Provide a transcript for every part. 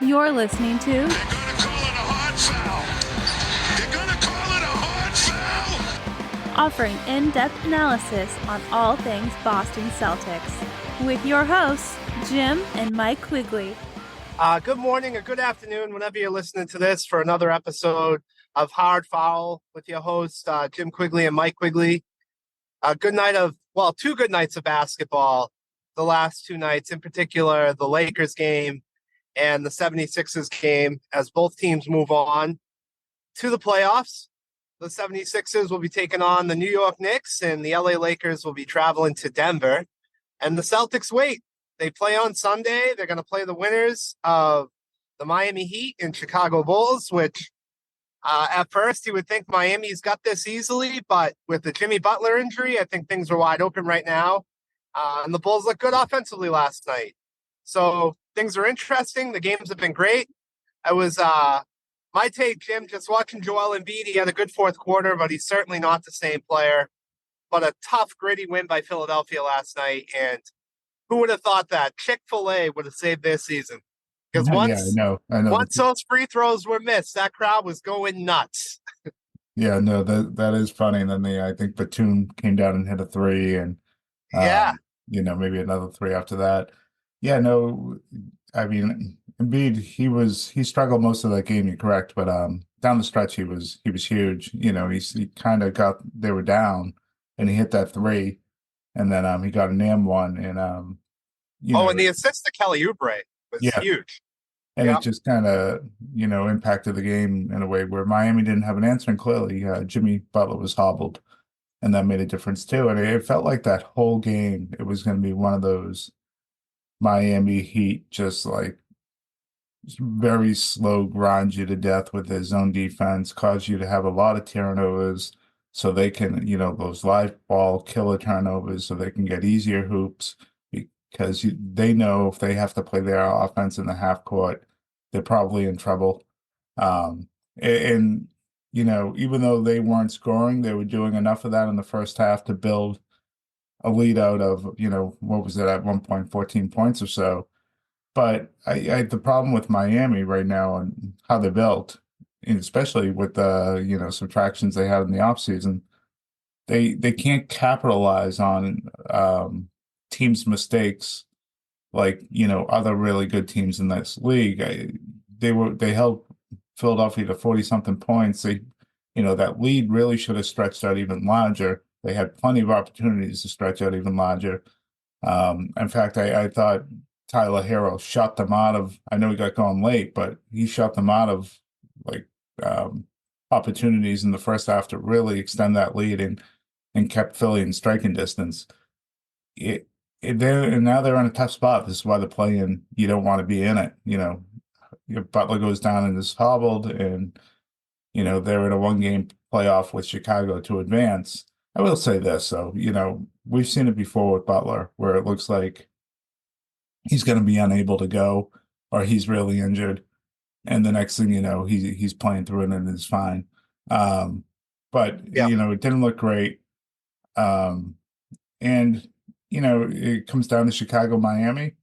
You're listening to They're going to call it a hard foul. They're going to call it a hard foul. offering in-depth analysis on all things Boston Celtics with your hosts, Jim and Mike Quigley. Good morning or good afternoon, whenever you're listening to this, for another episode of Hard Foul with your hosts, Jim Quigley and Mike Quigley. Two good nights of basketball. The last two nights, in particular, the Lakers game and the 76ers game, as both teams move on to the playoffs. The 76ers will be taking on the New York Knicks, and the LA Lakers will be traveling to Denver. And the Celtics wait. They play on Sunday. They're going to play the winners of the Miami Heat and Chicago Bulls, which at first you would think Miami's got this easily, but with the Jimmy Butler injury, I think things are wide open right now. And the Bulls looked good offensively last night. So things are interesting. The games have been great. I was my take, Jim, just watching Joel Embiid. He had a good fourth quarter, but he's certainly not the same player. But a tough, gritty win by Philadelphia last night. And who would have thought that Chick-fil-A would have saved their season? Because once those free throws were missed, that crowd was going nuts. Yeah, no, that is funny. And then I think Batum came down and hit a three, and maybe another three after that. Yeah, no, I mean, Embiid, he struggled most of that game. You're correct, but down the stretch he was huge. You know, he kind of they were down, and he hit that three, and then he got an and one, and and the assist to Kelly Oubre was huge. And it just kind of, impacted the game in a way where Miami didn't have an answer. And clearly, Jimmy Butler was hobbled, and that made a difference too. And it felt like that whole game, it was going to be one of those Miami Heat, just like very slow, grind you to death with their zone defense, cause you to have a lot of turnovers so they can, those live ball killer turnovers so they can get easier hoops, because they know if they have to play their offense in the half court, they're probably in trouble. Even though they weren't scoring, they were doing enough of that in the first half to build a lead out of, what was it at one point, 14 points or so. But the problem with Miami right now and how they're built, and especially with the, subtractions they had in the offseason, they can't capitalize on teams' mistakes like other really good teams in this league. They held Philadelphia to 40-something points. That lead really should have stretched out even larger. They had plenty of opportunities to stretch out even larger. In fact, I thought Tyler Hero shut them out of. I know he got going late, but he shut them out of opportunities in the first half to really extend that lead and kept Philly in striking distance. And now they're in a tough spot. This is why the play-in, you don't want to be in it. If Butler goes down and is hobbled, and they're in a one-game playoff with Chicago to advance. I will say this, though, we've seen it before with Butler, where it looks like he's going to be unable to go, or he's really injured, and the next thing you know, he's playing through it and it's fine. But it didn't look great, and it comes down to Chicago, Miami,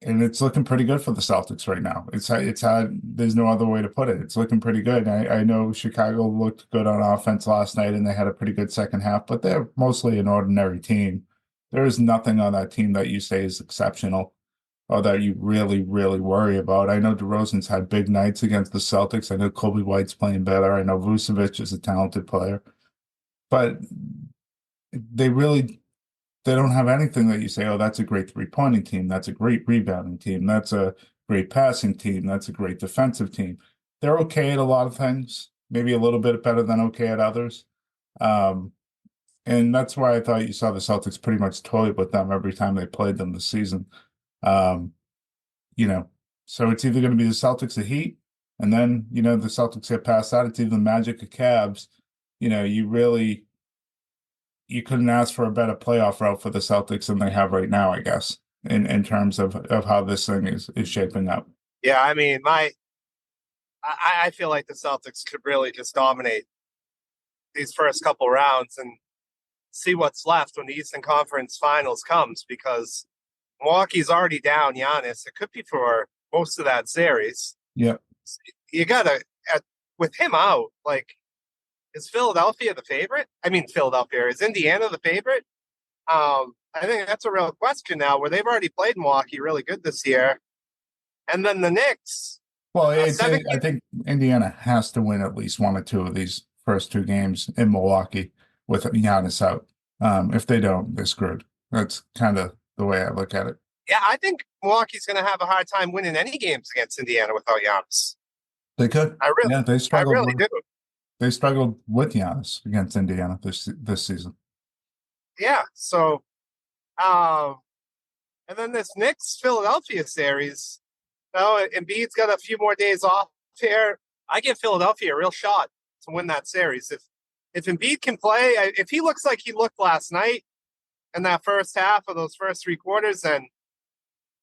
and it's looking pretty good for the Celtics right now. It's hard. There's no other way to put it. It's looking pretty good. I know Chicago looked good on offense last night, and they had a pretty good second half, but they're mostly an ordinary team. There is nothing on that team that you say is exceptional or that you really, really worry about. I know DeRozan's had big nights against the Celtics. I know Kobe White's playing better. I know Vucevic is a talented player, but they don't have anything that you say, oh, that's a great three-pointing team. That's a great rebounding team. That's a great passing team. That's a great defensive team. They're okay at a lot of things, maybe a little bit better than okay at others. And that's why I thought you saw the Celtics pretty much toyed with them every time they played them this season. So it's either going to be the Celtics or Heat, and then, the Celtics get past that. It's either the Magic or Cavs. You couldn't ask for a better playoff route for the Celtics than they have right now, I guess, in terms of how this thing is shaping up. Yeah, I mean, I feel like the Celtics could really just dominate these first couple rounds and see what's left when the Eastern Conference Finals comes, because Milwaukee's already down Giannis. It could be for most of that series. Yep. You gotta with him out, like, is Philadelphia the favorite? I mean, Philadelphia, is Indiana the favorite? I think that's a real question now, where they've already played Milwaukee really good this year, and then the Knicks. Well, Seven. I think Indiana has to win at least one or two of these first two games in Milwaukee with Giannis out. If they don't, they're screwed. That's kind of the way I look at it. Yeah, I think Milwaukee's going to have a hard time winning any games against Indiana without Giannis. They could. Yeah, I really do. They struggled with Giannis against Indiana this season. Yeah. So, and then this Knicks Philadelphia series. Embiid's got a few more days off here. I give Philadelphia a real shot to win that series. If Embiid can play, if he looks like he looked last night in that first half of those first three quarters, then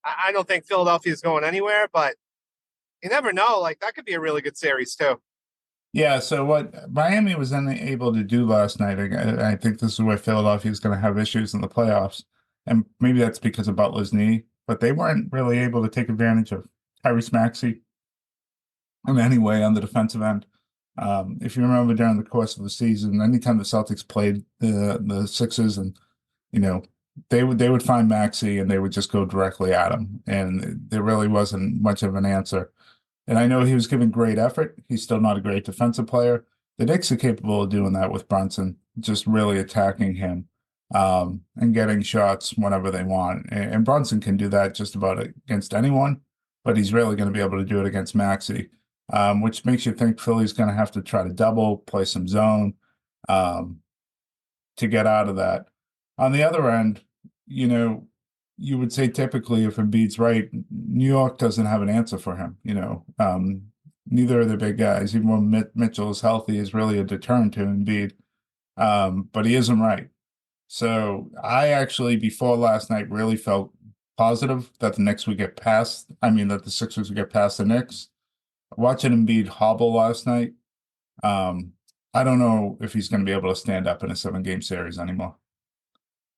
I don't think Philadelphia is going anywhere. But you never know. Like, that could be a really good series too. Yeah. So what Miami was unable to do last night, I think this is where Philadelphia is going to have issues in the playoffs, and maybe that's because of Butler's knee. But they weren't really able to take advantage of Tyrese Maxey in any way on the defensive end. If you remember during the course of the season, anytime the Celtics played the Sixers, and they would find Maxey and they would just go directly at him, and there really wasn't much of an answer. And I know he was giving great effort. He's still not a great defensive player. The Knicks are capable of doing that with Brunson, just really attacking him and getting shots whenever they want. And Brunson can do that just about against anyone, but he's really going to be able to do it against Maxey, which makes you think Philly's going to have to try to double, play some zone to get out of that. On the other end, you would say typically if Embiid's right, New York doesn't have an answer for him. Neither of the big guys, even when Mitchell is healthy, is really a deterrent to Embiid, but he isn't right. So I actually, before last night, really felt positive that the Sixers would get past the Knicks. Watching Embiid hobble last night, I don't know if he's going to be able to stand up in a 7-game series anymore.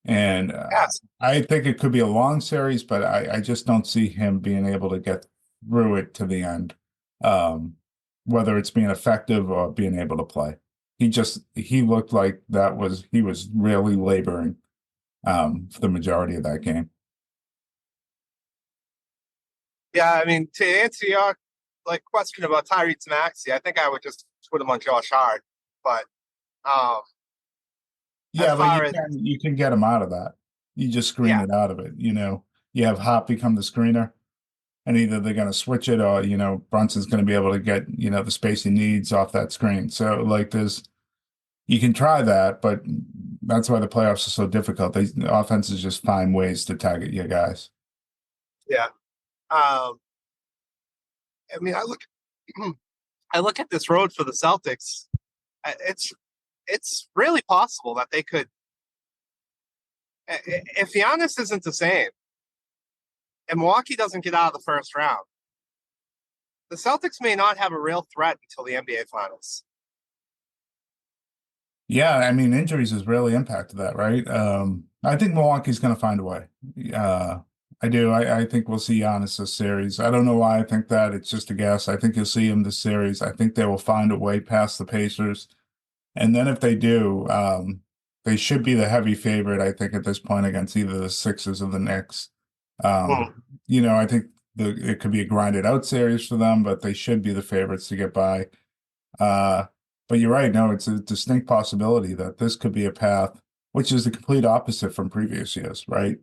And Yes. I think it could be a long series, but I just don't see him being able to get through it to the end, whether it's being effective or being able to play. He looked like he was really laboring for the majority of that game. Yeah, I mean, to answer your question about Tyrese Maxey, I think I would just put him on Josh Hart. But yeah, but you can get him out of that. You just screen it out of it. You have Hop become the screener, and either they're going to switch it or Brunson's going to be able to get the space he needs off that screen. So you can try that, but that's why the playoffs are so difficult. The offenses just find ways to target your guys. Yeah. I mean, I look at this road for the Celtics. It's really possible that they could, if Giannis isn't the same, and Milwaukee doesn't get out of the first round, the Celtics may not have a real threat until the NBA Finals. Yeah, I mean, injuries has really impacted that, right? I think Milwaukee's going to find a way. I do. I think we'll see Giannis this series. I don't know why I think that. It's just a guess. I think you'll see him this series. I think they will find a way past the Pacers. And then if they do, they should be the heavy favorite, I think, at this point against either the Sixers or the Knicks. I think it could be a grinded out series for them, but they should be the favorites to get by. But you're right. No, it's a distinct possibility that this could be a path, which is the complete opposite from previous years, right?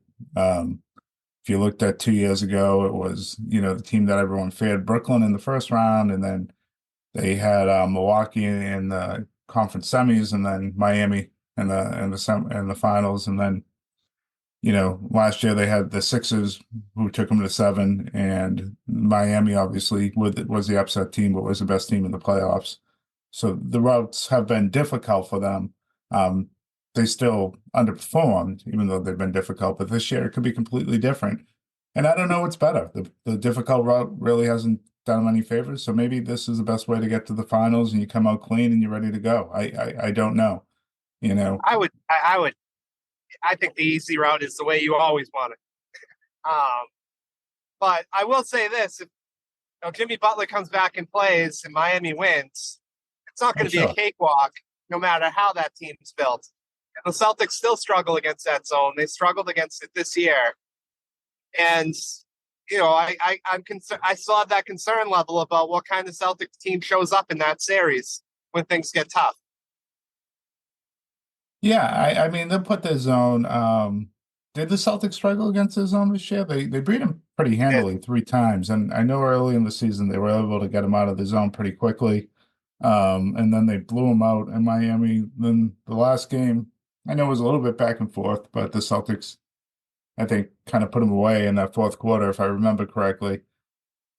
If you looked at 2 years ago, it was, the team that everyone feared, Brooklyn in the first round, and then they had Milwaukee in the conference semis, and then Miami in the finals, and then last year they had the Sixers who took them to 7, and Miami obviously was the upset team, but was the best team in the playoffs. So the routes have been difficult for them. They still underperformed, even though they've been difficult. But this year it could be completely different. And I don't know what's better. The difficult route really hasn't done them any favors. So maybe this is the best way to get to the finals, and you come out clean and you're ready to go. I don't know. I think the easy route is the way you always want it. But I will say this: if Jimmy Butler comes back and plays and Miami wins, it's not going to be a cakewalk, no matter how that team's built. And the Celtics still struggle against that zone. They struggled against it this year, and I'm concerned. I still have that concern level about what kind of Celtics team shows up in that series when things get tough. Yeah, I mean they'll put their zone. Did the Celtics struggle against their zone this year? They beat them pretty handily 3 times, and I know early in the season they were able to get them out of the zone pretty quickly. And then they blew them out in Miami. Then the last game, I know it was a little bit back and forth, but the Celtics, I think, kind of put them away in that fourth quarter, if I remember correctly.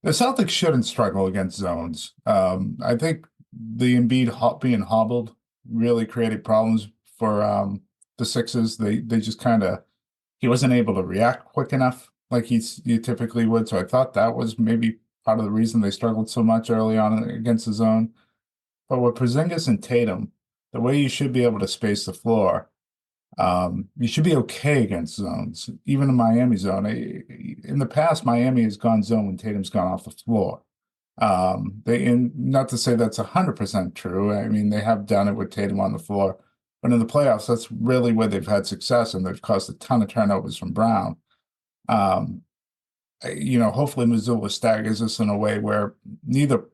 The Celtics shouldn't struggle against zones. I think the Embiid being hobbled really created problems for the Sixers. They just kind of he wasn't able to react quick enough like you typically would. So I thought that was maybe part of the reason they struggled so much early on against the zone. But with Porzingis and Tatum, the way you should be able to space the floor, you should be okay against zones, even in Miami zone. In the past, Miami has gone zone when Tatum's gone off the floor. And not to say that's 100% true. I mean, they have done it with Tatum on the floor, but in the playoffs, that's really where they've had success, and they've caused a ton of turnovers from Brown. Hopefully Missoula staggers us in a way where neither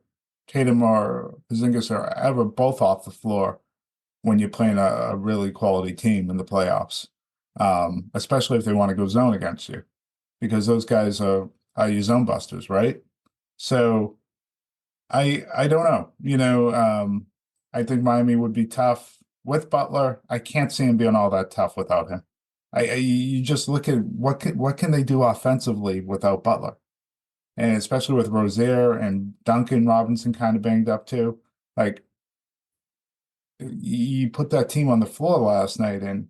Tatum or Porzingis are ever both off the floor when you're playing a really quality team in the playoffs, especially if they want to go zone against you, because those guys are your zone busters, right? So I don't know. I think Miami would be tough with Butler. I can't see him being all that tough without him. You just look at what can they do offensively without Butler, and especially with Rozier and Duncan Robinson kind of banged up too. Like you put that team on the floor last night, and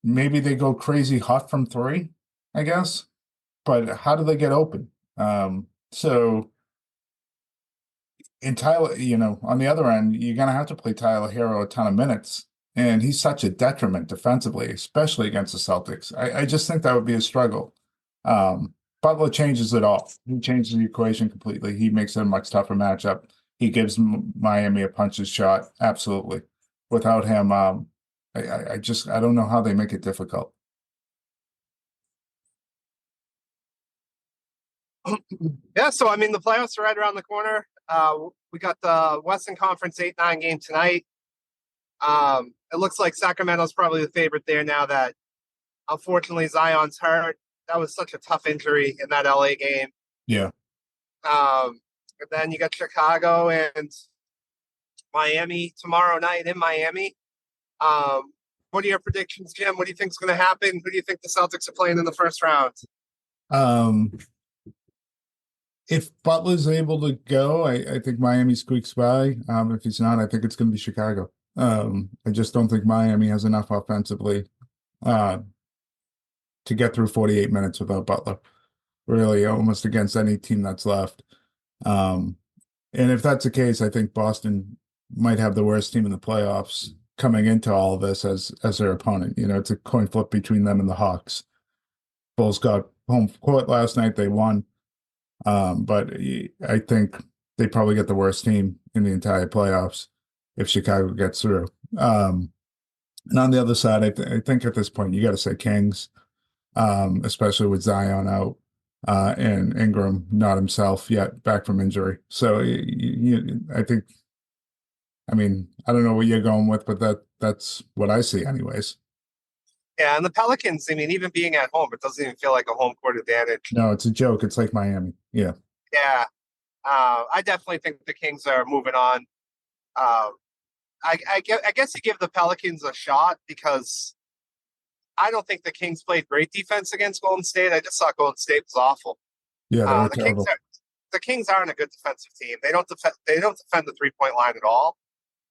maybe they go crazy hot from three, I guess. But how do they get open? So. And Tyler, on the other end, you're going to have to play Tyler Hero a ton of minutes. And he's such a detriment defensively, especially against the Celtics. I just think that would be a struggle. Butler changes it all. He changes the equation completely. He makes it a much tougher matchup. He gives Miami a puncher's shot. Absolutely. Without him, I don't know how they make it difficult. Yeah, so I mean, the playoffs are right around the corner. We got the Western Conference 8-9 game tonight. It looks like Sacramento's probably the favorite there now that, unfortunately, Zion's hurt. That was such a tough injury in that LA game. Yeah. And then you got Chicago and Miami tomorrow night in Miami. What are your predictions, Jim? What do you think is going to happen? Who do you think the Celtics are playing in the first round? If Butler's able to go, I think Miami squeaks by. If he's not, I think it's going to be Chicago. I just don't think Miami has enough offensively to get through 48 minutes without Butler, really, almost against any team that's left. And if that's the case, I think Boston might have the worst team in the playoffs coming into all of this as their opponent. It's a coin flip between them and the Hawks. Bulls got home court last night. They won. But I think they probably get the worst team in the entire playoffs if Chicago gets through. And on the other side, I think at this point you got to say Kings, especially with Zion out and Ingram not himself yet, back from injury. So I think, I mean, I don't know what you're going with, but that's what I see anyways. Yeah, and the Pelicans, I mean, even being at home, it doesn't even feel like a home court advantage. No, it's a joke. It's like Miami. Yeah. Yeah. I definitely think the Kings are moving on. I guess you give the Pelicans a shot because I don't think the Kings played great defense against Golden State. I just thought Golden State was awful. Yeah, the Kings aren't a good defensive team. They don't defend the 3-point line at all.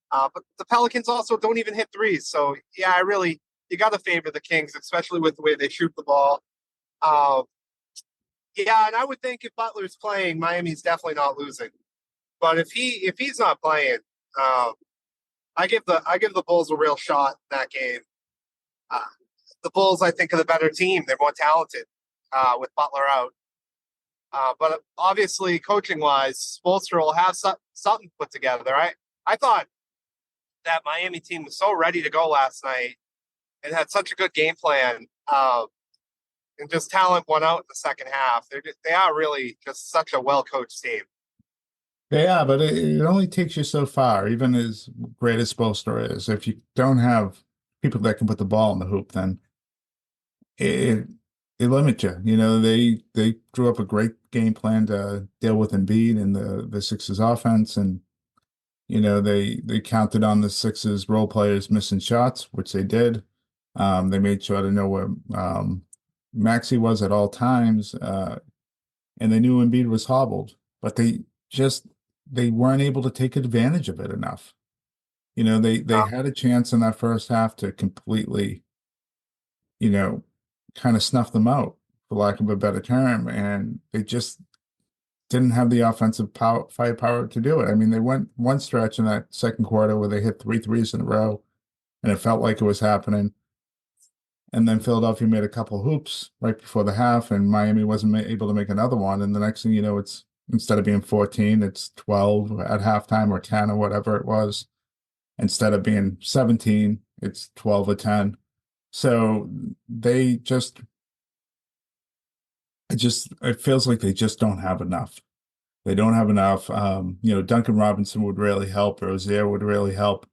But the Pelicans also don't even hit threes. So yeah, you got to favor the Kings, especially with the way they shoot the ball. Yeah, and I would think if Butler's playing, Miami's definitely not losing. But if he's not playing, I give the Bulls a real shot in that game. The Bulls, I think, are the better team. They're more talented with Butler out. But obviously, coaching wise, Spoelstra will have something put together. I thought that Miami team was so ready to go last night and had such a good game plan. And just talent won out in the second half. They are really just such a well coached team. Yeah, but it only takes you so far, even as great as Spoelstra is. If you don't have people that can put the ball in the hoop, then it it limits you. You know, they drew up a great game plan to deal with Embiid and the Sixers offense, and you know they counted on the Sixers role players missing shots, which they did. They made sure to know where Maxey was at all times, and they knew Embiid was hobbled, but they weren't able to take advantage of it enough. You know, they had a chance in that first half to completely, you know, kind of snuff them out, for lack of a better term, and they just didn't have the offensive firepower to do it. I mean, they went one stretch in that second quarter where they hit 3 threes in a row, and it felt like it was happening. And then Philadelphia made a couple hoops right before the half, and Miami wasn't able to make another one. And the next thing you know, it's instead of being 14, it's 12 at halftime or 10 or whatever it was. Instead of being 17, it's 12 or 10. So they just, it feels like they just don't have enough. They don't have enough. You know, Duncan Robinson would really help. Rozier would really help,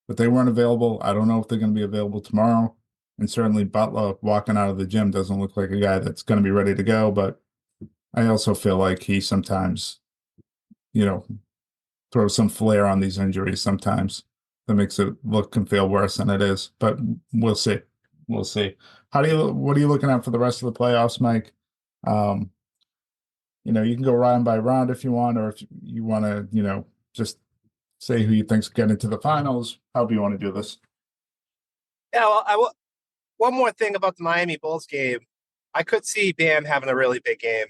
but they weren't available. I don't know if they're going to be available tomorrow. And certainly Butler walking out of the gym doesn't look like a guy that's going to be ready to go. But I also feel like he sometimes, you know, throws some flair on these injuries sometimes that makes it look and feel worse than it is. But we'll see. We'll see. What are you looking at for the rest of the playoffs, Mike? You know, you can go round by round if you want, or if you want to, you know, just say who you think's getting to the finals. However you want to do this. Yeah, well, one more thing about the Miami Bulls game. I could see Bam having a really big game.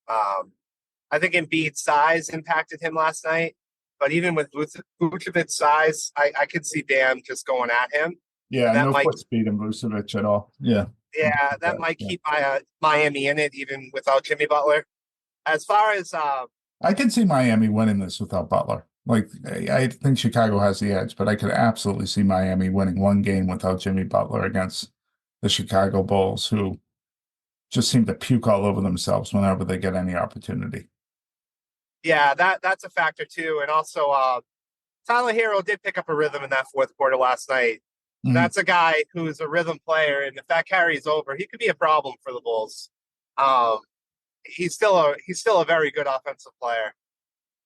I think Embiid's size impacted him last night, but even with Vucevic's size, I could see Bam just going at him. Yeah, no foot speed in Vucevic at all. Yeah. Yeah, that might keep Miami in it, even without Jimmy Butler. As far as I can see Miami winning this without Butler. Like, I think Chicago has the edge, but I could absolutely see Miami winning one game without Jimmy Butler against the Chicago Bulls, who just seem to puke all over themselves whenever they get any opportunity. Yeah, that's a factor too. And also Tyler Hero did pick up a rhythm in that fourth quarter last night. Mm-hmm. That's a guy who's a rhythm player, and if that carries over, he could be a problem for the Bulls. He's still a very good offensive player.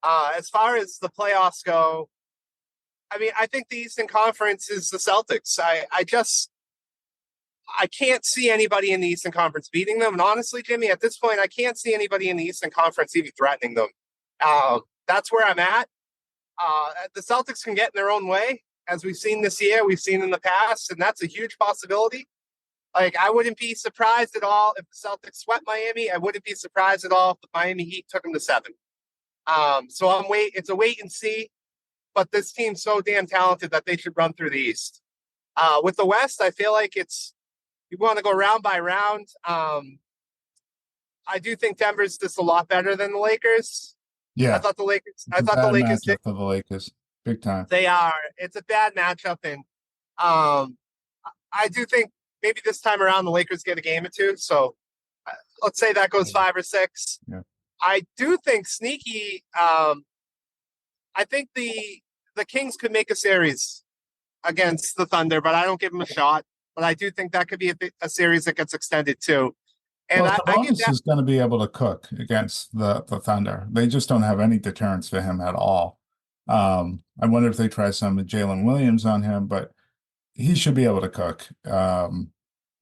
As far as the playoffs go, I mean, I think the Eastern Conference is the Celtics. I can't see anybody in the Eastern Conference beating them. And honestly, Jimmy, at this point, I can't see anybody in the Eastern Conference even threatening them. That's where I'm at. The Celtics can get in their own way, as we've seen this year, we've seen in the past, and that's a huge possibility. Like, I wouldn't be surprised at all if the Celtics swept Miami. I wouldn't be surprised at all if the Miami Heat took them to 7. So it's a wait and see, but this team's so damn talented that they should run through the East. With the West, I feel like you want to go round by round. I do think Denver's just a lot better than the Lakers. Yeah. I thought the Lakers did for the Lakers. Big time. They are. It's a bad matchup, and I do think maybe this time around the Lakers get a game or two. So let's say that goes 5 or 6. Yeah. I do think sneaky. I think the Kings could make a series against the Thunder, but I don't give them a shot. But I do think that could be a series that gets extended too. And Sabonis is going to be able to cook against the Thunder. They just don't have any deterrence for him at all. I wonder if they try some of Jalen Williams on him, but he should be able to cook.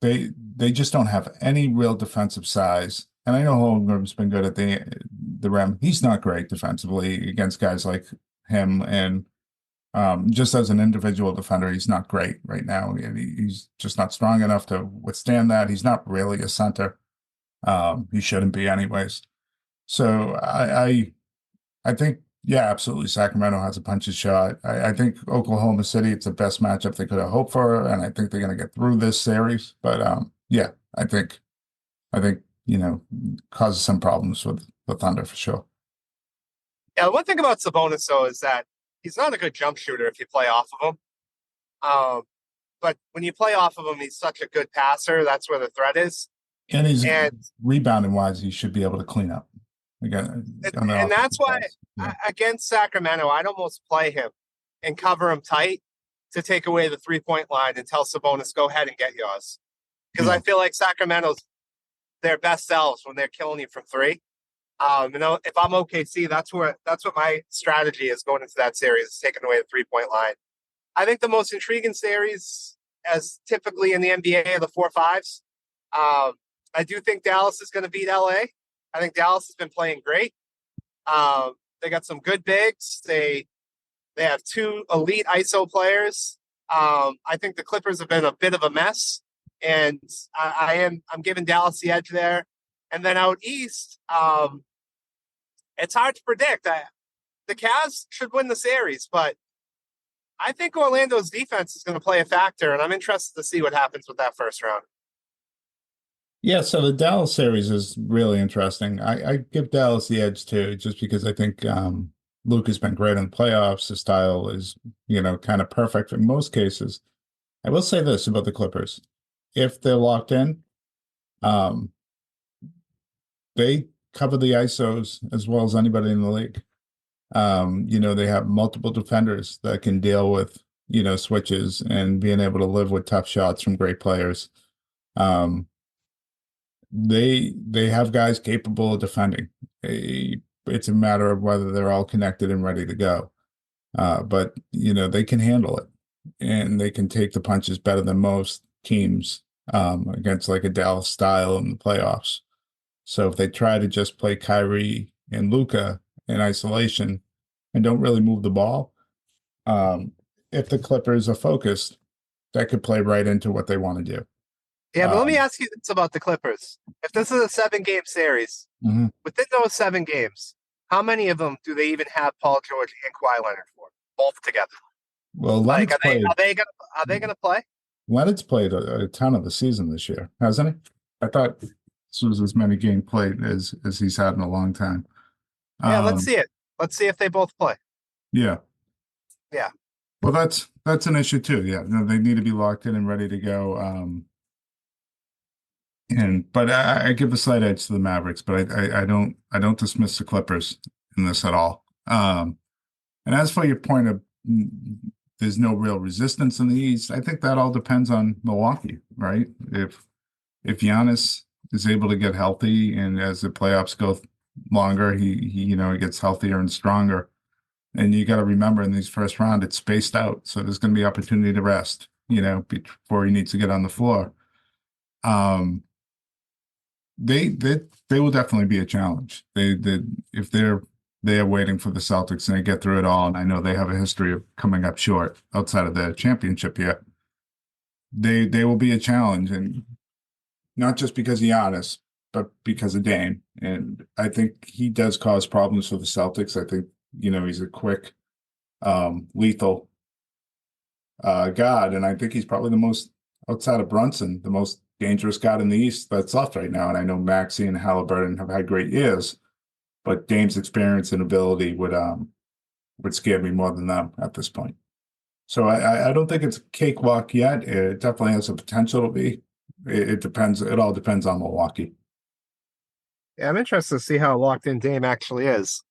They just don't have any real defensive size. And I know Holmgren's been good at the rim. He's not great defensively against guys like him. And just as an individual defender, he's not great right now. He's just not strong enough to withstand that. He's not really a center. He shouldn't be anyways. So I think, yeah, absolutely. Sacramento has a puncher's shot. I think Oklahoma City, it's the best matchup they could have hoped for, and I think they're going to get through this series. But yeah, I think you know, causes some problems with the Thunder for sure. Yeah, the one thing about Sabonis, though, is that he's not a good jump shooter if you play off of him. But when you play off of him, he's such a good passer. That's where the threat is. And he's And rebounding wise, he should be able to clean up. Again, and that's why yeah. against Sacramento, I'd almost play him and cover him tight to take away the 3-point line and tell Sabonis, go ahead and get yours. Because I feel like Sacramento's their best selves when they're killing you from three. If I'm OKC, that's what my strategy is going into that series, is taking away the 3-point line. I think the most intriguing series, as typically in the NBA, are the 4-5s. I do think Dallas is going to beat LA. I think Dallas has been playing great. They got some good bigs. They have 2 elite ISO players. I think the Clippers have been a bit of a mess, and I'm giving Dallas the edge there. And then out east, it's hard to predict. The Cavs should win the series, but I think Orlando's defense is going to play a factor, and I'm interested to see what happens with that first round. Yeah, so the Dallas series is really interesting. I give Dallas the edge too, just because I think Luke has been great in the playoffs. His style is, kind of perfect in most cases. I will say this about the Clippers. If they're locked in, they cover the ISOs as well as anybody in the league. They have multiple defenders that can deal with, switches and being able to live with tough shots from great players. They have guys capable of defending. It's a matter of whether they're all connected and ready to go. But they can handle it, and they can take the punches better than most teams against like a Dallas style in the playoffs. So if they try to just play Kyrie and Luka in isolation and don't really move the ball, if the Clippers are focused, that could play right into what they want to do. Yeah, but let me ask you this about the Clippers. If this is a 7-game series, within those 7 games, how many of them do they even have Paul George and Kawhi Leonard for, both together? Well, are they gonna play? Leonard's played a ton of the season this year, hasn't he? I thought this was as many games played as he's had in a long time. Yeah, let's see it. Let's see if they both play. Yeah. Yeah. Well, that's an issue too. Yeah, they need to be locked in and ready to go. But I give a slight edge to the Mavericks, but I don't dismiss the Clippers in this at all. And as for your point of there's no real resistance in the East, I think that all depends on Milwaukee, right? If Giannis is able to get healthy, and as the playoffs go longer, he gets healthier and stronger. And you got to remember, in these first round, it's spaced out, so there's going to be opportunity to rest, before he needs to get on the floor. They will definitely be a challenge. If they're waiting for the Celtics and they get through it all, and I know they have a history of coming up short outside of the championship yet, they will be a challenge, and not just because of Giannis, but because of Dame. And I think he does cause problems for the Celtics. I think, he's a quick, lethal guard, and I think he's probably the most, outside of Brunson, the most dangerous guard in the East that's left right now. And I know Maxey and Halliburton have had great years, but Dame's experience and ability would scare me more than them at this point. So I don't think it's a cakewalk yet. It definitely has the potential to be. It depends. It all depends on Milwaukee. Yeah, I'm interested to see how locked in Dame actually is.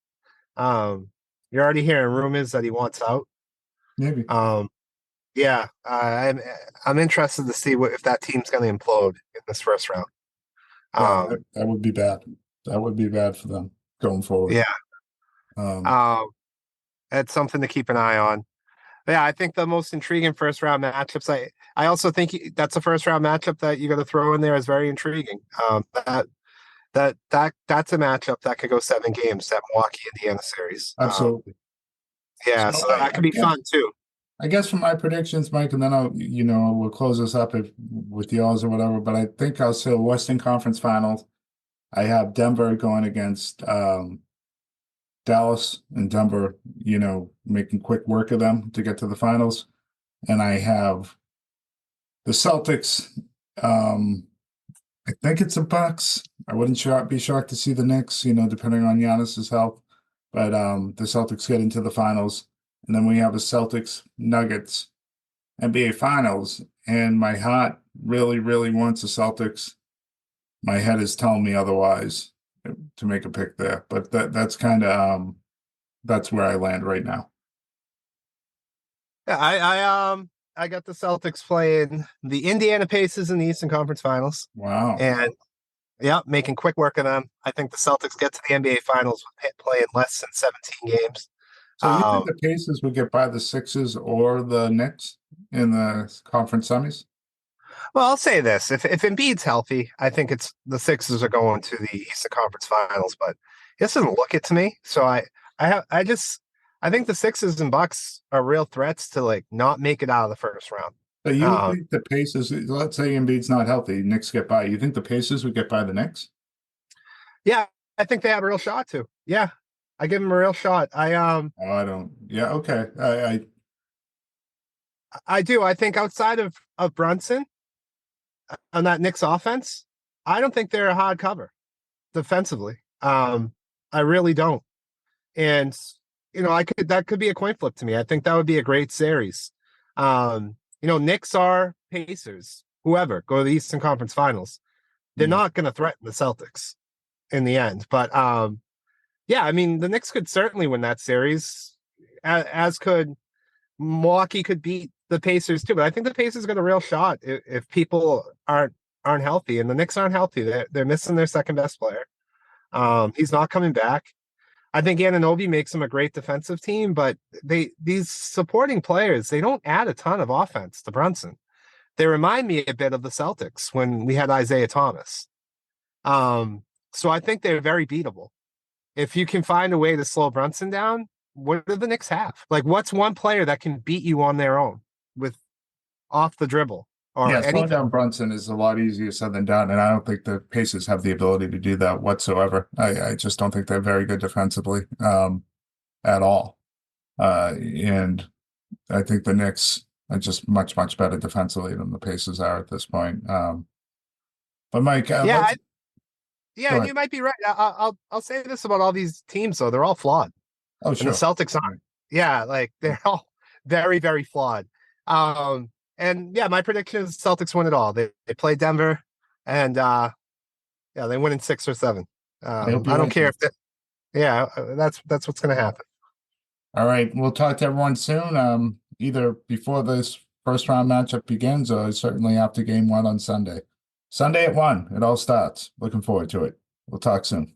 You're already hearing rumors that he wants out. Maybe. Yeah, I'm interested to see if that team's going to implode in this first round. Yeah, that would be bad. That would be bad for them going forward. Yeah. It's something to keep an eye on. Yeah, I think the most intriguing first round matchups. I also think that's a first round matchup that you got to throw in there is very intriguing. That's a matchup that could go 7 games, that Milwaukee Indiana series. Absolutely. So that could be fun too. I guess for my predictions, Mike, and then we'll close this up with yours or whatever. But I think I'll say Western Conference Finals. I have Denver going against Dallas, and Denver, making quick work of them to get to the finals. And I have the Celtics. I think it's the Bucks I wouldn't be shocked to see the Knicks, depending on Giannis's health. But the Celtics get into the finals, and then we have a Celtics Nuggets NBA Finals, and my heart really, really wants the Celtics. My head is telling me otherwise to make a pick there, but that's kind of that's where I land right now. Yeah, I got the Celtics playing the Indiana Pacers in the Eastern Conference Finals. Wow. And yeah, making quick work of them. I think the Celtics get to the NBA Finals with playing less than 17 games. So you think the Pacers would get by the Sixers or the Knicks in the conference semis? Well, I'll say this: if Embiid's healthy, I think it's the Sixers are going to the Eastern Conference Finals. But it doesn't look it to me. So I think the Sixers and Bucks are real threats to like not make it out of the first round. So you think the Pacers? Let's say Embiid's not healthy, Knicks get by. You think the Pacers would get by the Knicks? Yeah, I think they have a real shot to. Yeah, I give them a real shot. Oh, I don't. Yeah, okay. I do. I think outside of Brunson on that Knicks offense, I don't think they're a hard cover defensively. I really don't. And that could be a coin flip to me. I think that would be a great series. Knicks are Pacers, whoever go to the Eastern Conference Finals. They're not going to threaten the Celtics in the end. But yeah, I mean, the Knicks could certainly win that series, as could Milwaukee could beat the Pacers too. But I think the Pacers got a real shot if people aren't healthy, and the Knicks aren't healthy. They're missing their second best player. He's not coming back. I think Anunoby makes them a great defensive team, but these supporting players, they don't add a ton of offense to Brunson. They remind me a bit of the Celtics when we had Isaiah Thomas. So I think they're very beatable. If you can find a way to slow Brunson down, what do the Knicks have? Like, what's one player that can beat you on their own with off the dribble? Slowing down Brunson is a lot easier said than done, and I don't think the Pacers have the ability to do that whatsoever. I just don't think they're very good defensively at all. And I think the Knicks are just much, much better defensively than the Pacers are at this point. But Mike, and you might be right. I'll say this about all these teams, though. They're all flawed. Oh, sure. And the Celtics aren't. Yeah, like they're all very, very flawed. And yeah, my prediction is Celtics win it all. They play Denver, and they win in 6 or 7. I don't care if that's what's going to happen. All right, we'll talk to everyone soon. Either before this first round matchup begins, or certainly after game 1 on Sunday. Sunday at 1, it all starts. Looking forward to it. We'll talk soon.